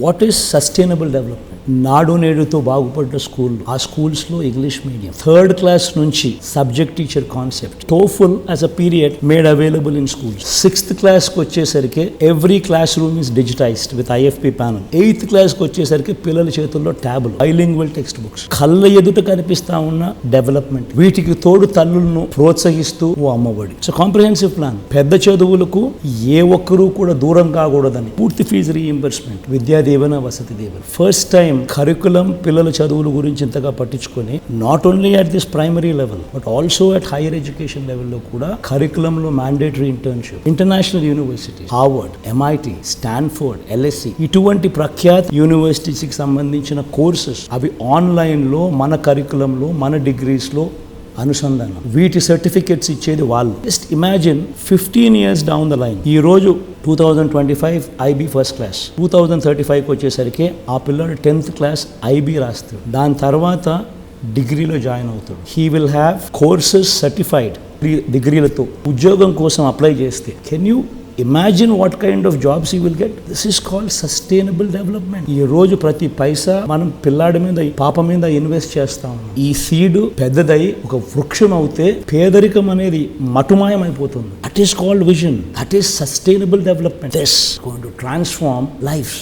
What is sustainable development? నాడు నేడుతో బాగుపడ్డ school, ఆ స్కూల్స్లో ఇంగ్లీష్ మీడియం, 3rd క్లాస్ నుంచి subject teacher concept, TOEFL as a period made available in schools. 6th క్లాస్కి వచ్చేసరికి every class room is digitised with IFP panel. 8th క్లాస్కి వచ్చేసరికి పిల్లల చేతుల్లో ట్యాబులు, బైలింగ్వల్ టెక్స్ట్ బుక్స్, కళ్ళ ఎదుట కనిపిస్తా ఉన్న డెవలప్మెంట్. వీటికి తోడు తల్లులను ప్రోత్సహిస్తూ ఓ అమ్మఒడి. So comprehensive plan. పెద్ద చదువులకు ఏ ఒక్కరూ కూడా దూరం కాకూడదని పూర్తి fee reimbursement, Vidya Deevena, Vasathi Deevena. First time curriculum పిల్లల చదువుల గురించి ఇంతగా పట్టించుకొని not only at this primary level but also at higher education లెవెల్లో కూడా కరికులంలో mandatory internship, international university, Harvard, MIT, Stanford, LSE ఇటువంటి ప్రఖ్యాత యూనివర్సిటీస్కి సంబంధించిన కోర్సెస్ అవి ఆన్లైన్లో మన కరికులంలో మన డిగ్రీస్లో అనుసంధానం. వీటి సర్టిఫికెట్స్ ఇచ్చేది వాళ్ళు. Just imagine 15 years down the line, ఈ రోజు 2025 IB ఫస్ట్ క్లాస్, 2035కి వచ్చేసరికి ఆ పిల్లడు 10th క్లాస్ IB రాస్తాడు. దాని తర్వాత డిగ్రీలో జాయిన్ అవుతాడు. He will have courses certified డిగ్రీలతో. ఉద్యోగం కోసం అప్లై చేస్తే can you imagine what kind of jobs you will get? This is called sustainable development. ఈ రోజు ప్రతి పైసా మనం పిల్లాడి మీద, పాప మీద ఇన్వెస్ట్ చేస్తా ఉన్నాం. ఈ సీడ్ పెద్దదై ఒక వృక్షం అవుతే పేదరికం అనేది మటుమాయమైపోతుంది. That is called vision. That is sustainable development. This going to transform life.